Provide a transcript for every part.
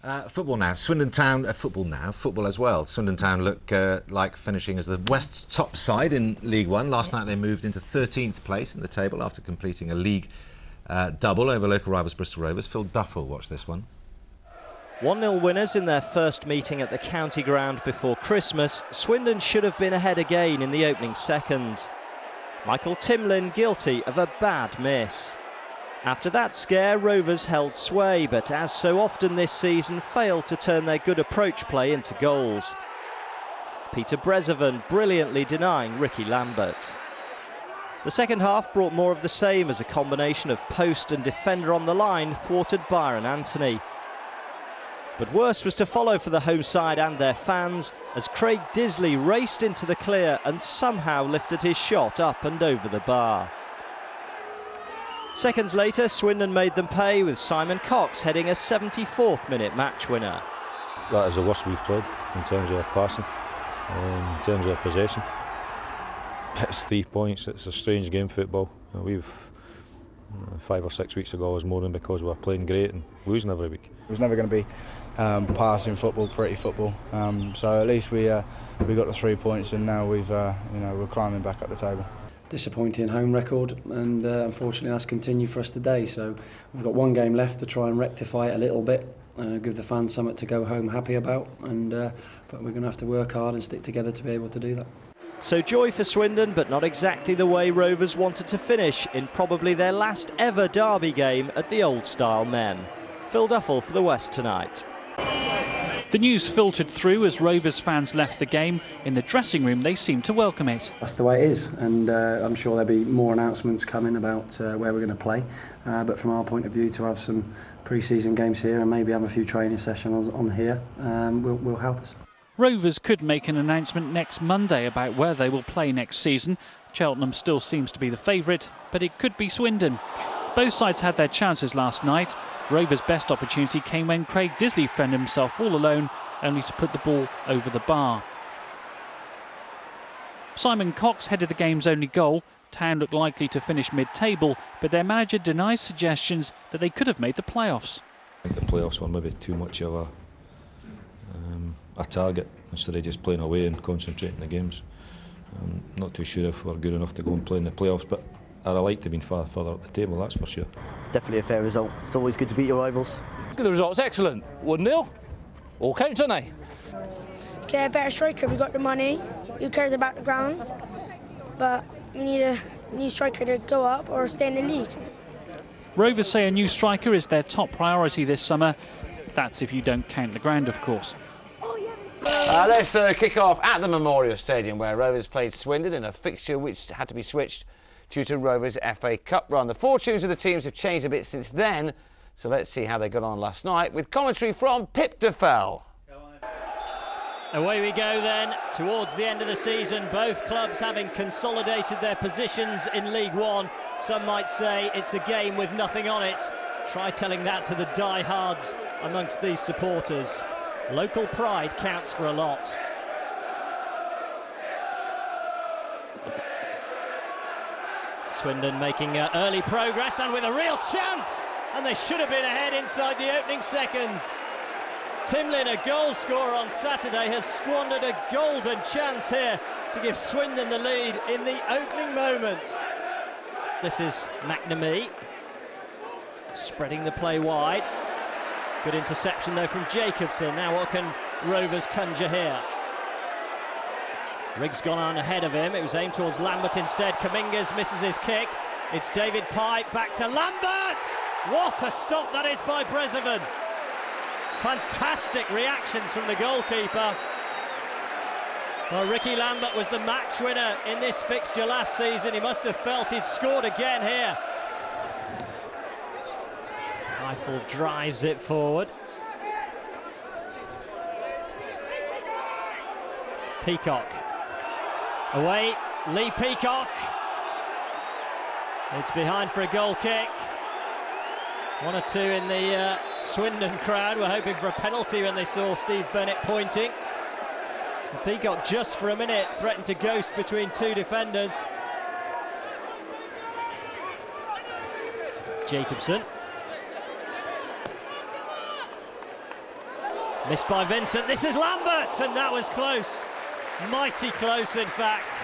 Football now. Swindon Town, football as well. Swindon Town look like finishing as the West's top side in League One. Last night they moved into 13th place in the table after completing a league double over local rivals Bristol Rovers. Phil Duffel watched this one. 1-0 winners in their first meeting at the county ground before Christmas. Swindon should have been ahead again in the opening seconds. Michael Timlin guilty of a bad miss. After that scare, Rovers held sway, but as so often this season, failed to turn their good approach play into goals. Peter Brezovan brilliantly denying Ricky Lambert. The second half brought more of the same as a combination of post and defender on the line thwarted Byron Anthony. But worse was to follow for the home side and their fans as Craig Disley raced into the clear and somehow lifted his shot up and over the bar. Seconds later, Swindon made them pay with Simon Cox heading a 74th minute match winner. That is the worst we've played in terms of passing, in terms of possession. It's 3 points, it's a strange game, football. We've 5 or 6 weeks ago I was moaning because we were playing great and losing every week. It was never going to be passing football, pretty football. So at least we got the 3 points, and now we're climbing back up the table. Disappointing home record, and unfortunately that's continued for us today. So we've got one game left to try and rectify it a little bit, give the fans something to go home happy about, and but we're going to have to work hard and stick together to be able to do that. So joy for Swindon, but not exactly the way Rovers wanted to finish in probably their last ever derby game at the Old Style Men. Phil Duffel for the West Tonight. The news filtered through as Rovers fans left the game. In the dressing room, they seemed to welcome it. That's the way it is, and I'm sure there'll be more announcements coming about where we're going to play. But from our point of view, to have some pre-season games here and maybe have a few training sessions on here will help us. Rovers could make an announcement next Monday about where they will play next season. Cheltenham still seems to be the favourite, but it could be Swindon. Both sides had their chances last night. Rovers' best opportunity came when Craig Disley found himself all alone, only to put the ball over the bar. Simon Cox headed the game's only goal. Town looked likely to finish mid-table, but their manager denies suggestions that they could have made the playoffs. I think the playoffs were maybe too much of a target instead of just playing away and concentrating on the games. I'm not too sure if we're good enough to go and play in the playoffs, but I'd like to have been far further up the table, that's for sure. Definitely a fair result. It's always good to beat your rivals. The result's excellent. 1-0. All counts, don't they? Get a better striker. We got the money. Who cares about the ground? But we need a new striker to go up or stay in the league. Rovers say a new striker is their top priority this summer. That's if you don't count the ground, of course. Let's kick off at the Memorial Stadium, where Rovers played Swindon in a fixture which had to be switched due to Rovers' FA Cup run. The fortunes of the teams have changed a bit since then, so let's see how they got on last night with commentary from Pip DeFell. Away we go then, towards the end of the season, both clubs having consolidated their positions in League One. Some might say it's a game with nothing on it. Try telling that to the diehards amongst these supporters. Local pride counts for a lot. Swindon making early progress and with a real chance, and they should have been ahead inside the opening seconds. Timlin, a goal scorer on Saturday, has squandered a golden chance here to give Swindon the lead in the opening moments. This is McNamee spreading the play wide. Good interception though from Jacobson. Now what can Rovers conjure here? Riggs gone on ahead of him. It was aimed towards Lambert instead. Kamingas misses his kick. It's David Pipe back to Lambert. What a stop that is by Brezovan. Fantastic reactions from the goalkeeper. Well, Ricky Lambert was the match winner in this fixture last season. He must have felt he'd scored again here. Eiffel drives it forward. Peacock. Away, Lee Peacock. It's behind for a goal kick. 1 or 2 in the Swindon crowd were hoping for a penalty when they saw Steve Bennett pointing. And Peacock just for a minute threatened to ghost between 2 defenders. Jacobson. Missed by Vincent. This is Lambert, and that was close. Mighty close, in fact.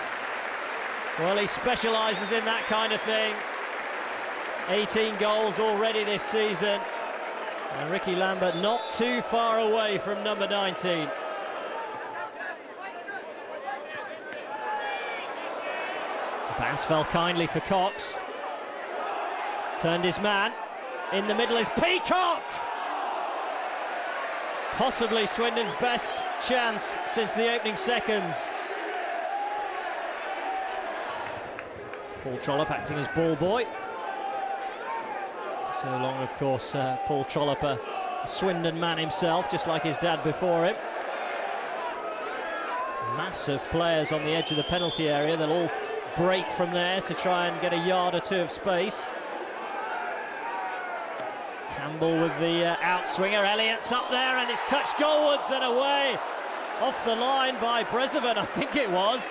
Well, he specialises in that kind of thing. 18 goals already this season. And Ricky Lambert not too far away from number 19. The bounce fell kindly for Cox. Turned his man. In the middle is Peacock! Possibly Swindon's best chance since the opening seconds. Paul Trollope acting as ball boy. So long, of course, Paul Trollope, a Swindon man himself, just like his dad before him. Massive players on the edge of the penalty area. They'll all break from there to try and get a yard or two of space. Campbell with the outswinger. Elliott's up there, and it's touched goalwards and away. Off the line by Brezovan, I think it was.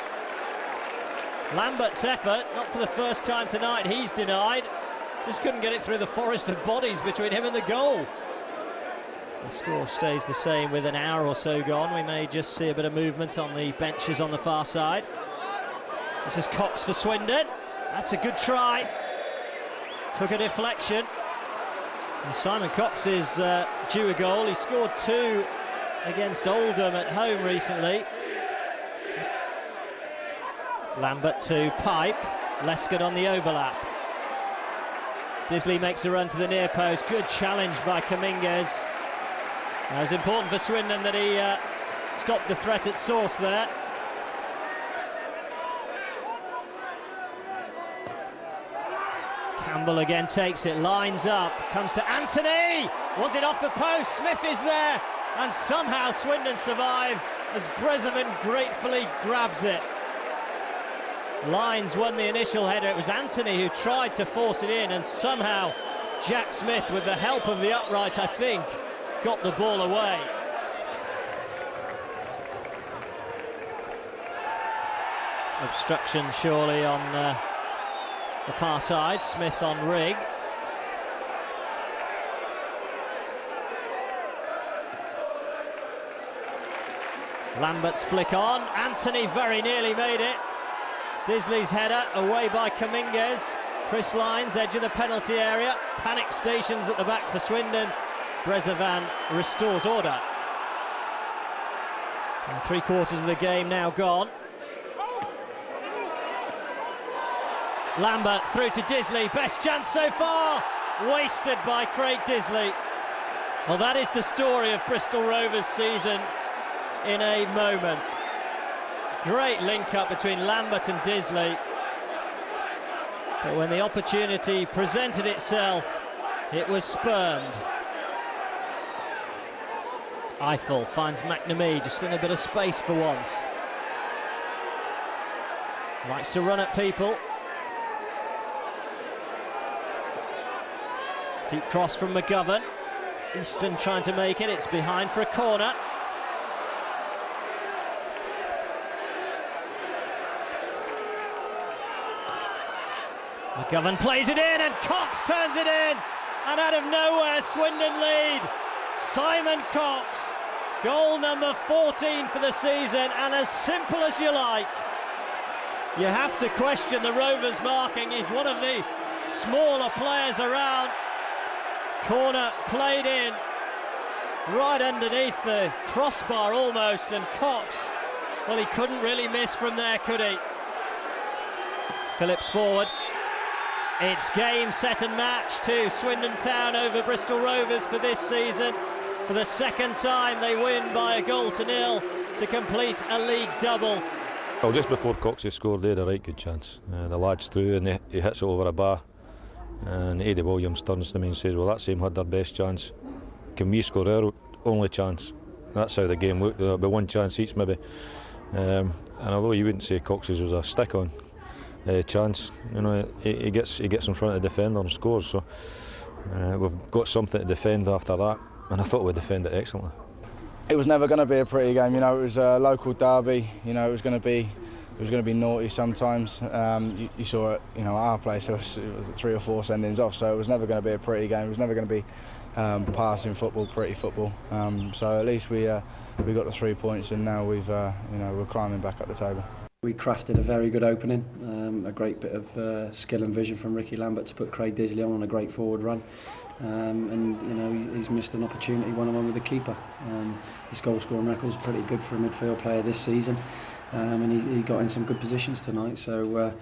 Lambert's effort, not for the first time tonight, he's denied. Just couldn't get it through the forest of bodies between him and the goal. The score stays the same with an hour or so gone. We may just see a bit of movement on the benches on the far side. This is Cox for Swindon. That's a good try. Took a deflection. And Simon Cox is due a goal. He scored 2 against Oldham at home recently. Lambert to Pipe. Lescott on the overlap. Disley makes a run to the near post. Good challenge by Kaminges. It was important for Swindon that he stopped the threat at source there. Campbell again takes it, lines up, comes to Anthony! Was it off the post? Smith is there, and somehow Swindon survive as Brezovan gratefully grabs it. Lyons won the initial header. It was Anthony who tried to force it in, and somehow Jack Smith, with the help of the upright, I think, got the ball away. Obstruction surely on the far side. Smith on Rigg. Lambert's flick on. Anthony very nearly made it. Disley's header away by Kaminges. Chris Lyons, edge of the penalty area. Panic stations at the back for Swindon. Brezovan restores order. And 3/4 of the game now gone. Lambert through to Disley. Best chance so far. Wasted by Craig Disley. Well, that is the story of Bristol Rovers' season in a moment. Great link-up between Lambert and Disley. But when the opportunity presented itself, it was spurned. Eiffel finds McNamee just in a bit of space for once. Likes to run at people. Deep cross from McGovern. Easton trying to make it. It's behind for a corner. McGovern plays it in, and Cox turns it in, and out of nowhere Swindon lead. Simon Cox, goal number 14 for the season, and as simple as you like. You have to question the Rovers' marking. He's one of the smaller players around. Corner played in, right underneath the crossbar almost, and Cox, well, he couldn't really miss from there, could he? Phillips forward. It's game, set and match to Swindon Town over Bristol Rovers for this season. For the second time they win by 1-0 to complete a league double. Well, just before Coxey scored, they had a right good chance. The lad's through and he hits it over a bar. And Eddie Williams turns to me and says, well, that same had their best chance. Can we score our only chance? That's how the game looked. There'll be one chance each maybe. And although you wouldn't say Coxey's was a stick-on chance, you know, he gets in front of the defender and scores. So we've got something to defend after that, and I thought we defended it excellently. It was never going to be a pretty game. You know, it was a local derby. You know, it was going to be naughty sometimes. You saw it. You know, our place it was 3 or 4 sendings off, so it was never going to be a pretty game. It was never going to be passing football, pretty football. So at least we got the 3 points, and now we're climbing back up the table. We crafted a very good opening, a great bit of skill and vision from Ricky Lambert to put Craig Disley on a great forward run. And he's missed an opportunity one-on-one with the keeper. His goal scoring record's pretty good for a midfield player this season, and he got in some good positions tonight. So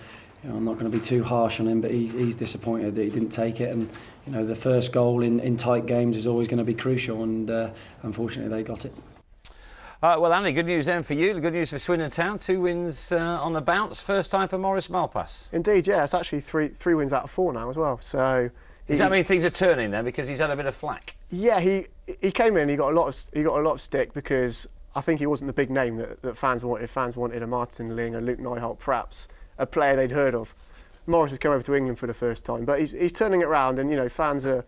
I'm not going to be too harsh on him, but he's disappointed that he didn't take it. And the first goal in tight games is always going to be crucial, and unfortunately they got it. Well, Andy, good news then for you. Good news for Swindon Town. 2 wins on the bounce. First time for Maurice Malpass. Indeed, yeah. It's actually three wins out of 4 now as well. So does that mean things are turning then? Because he's had a bit of flack. Yeah, he came in. He got a lot of stick because I think he wasn't the big name that fans wanted. Fans wanted a Martin Ling, a Luke Neuholt, perhaps a player they'd heard of. Maurice has come over to England for the first time, but he's turning it around, and fans are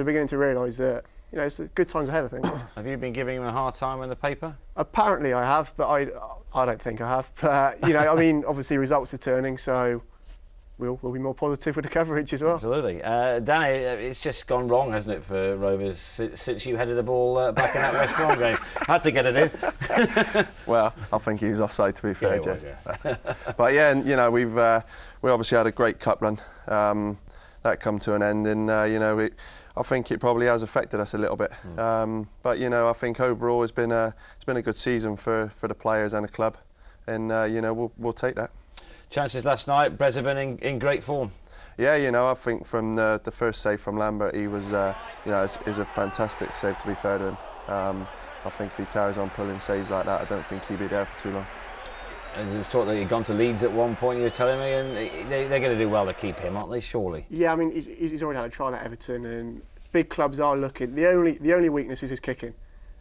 beginning to realise that it's good times ahead, I think. Have you been giving him a hard time in the paper? Apparently I have, but I don't think I have. But obviously results are turning, so we'll be more positive with the coverage as well. Absolutely. Danny, it's just gone wrong, hasn't it, for Rovers since you headed the ball back in that West Brom game? Had to get it in. Well, I think he was offside, to be fair, yeah, Jay. Yeah. But yeah, we obviously had a great cup run. That come to an end, and I think it probably has affected us a little bit. But I think overall it's been a good season for the players and the club, and we'll take that. Chances last night, Brezovan in great form. Yeah, I think from the first save from Lambert, he was is a fantastic save, to be fair to him. I think if he carries on pulling saves like that, I don't think he'll be there for too long. As you've talked that he'd gone to Leeds at one point, you were telling me, and they're going to do well to keep him, aren't they? Surely. Yeah, I mean he's already had a trial at Everton, and big clubs are looking. The only weakness is his kicking,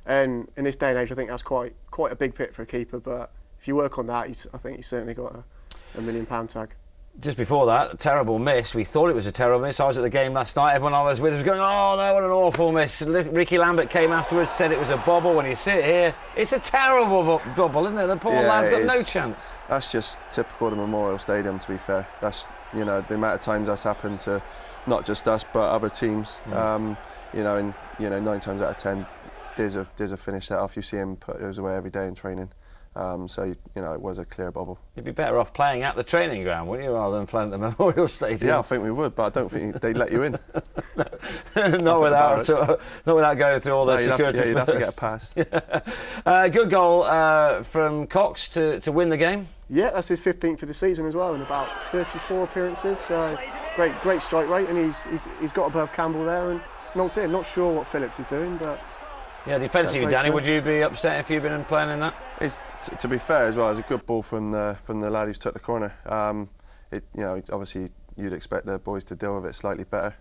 and in this day and age, I think that's quite a big pit for a keeper. But if you work on that, I think he's certainly got a £1 million tag. Just before that, terrible miss. We thought it was a terrible miss. I was at the game last night. Everyone I was with was going, "Oh no, what an awful miss!" Ricky Lambert came afterwards, said it was a bobble. When you sit here, it's a terrible bobble, isn't it? The poor lad's got no chance. That's just typical of the Memorial Stadium, to be fair. That's the amount of times that's happened to not just us but other teams. 9 times out of 10, there's a finish set off. You see him put those away every day in training. So it was a clear bubble. You'd be better off playing at the training ground, wouldn't you, rather than playing at the Memorial Stadium? Yeah, I think we would, but I don't think they'd let you in. not without going through all the security. You'd have to get a pass. Good goal from Cox to win the game. Yeah, that's his 15th of the season as well, in about 34 appearances. So great strike rate, and he's got above Campbell there and knocked in. Not sure what Phillips is doing, but. Yeah, defensively, Danny, would you be upset if you'd been playing in that? To be fair as well, it's a good ball from the lad who's took the corner. Obviously you'd expect the boys to deal with it slightly better.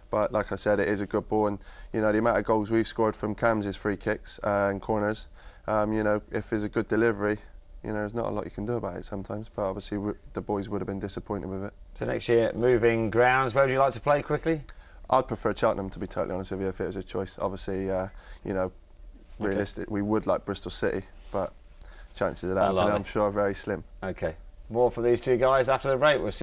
But like I said, it is a good ball, and the amount of goals we've scored from Cam's free kicks and corners. If there's a good delivery, there's not a lot you can do about it sometimes. But obviously the boys would have been disappointed with it. So next year, moving grounds, where would you like to play quickly? I'd prefer Cheltenham, to be totally honest with you, if it was a choice. Obviously, realistic. We would like Bristol City, but chances of that happening, I'm sure, are very slim. Okay. More for these two guys after the break. We'll see.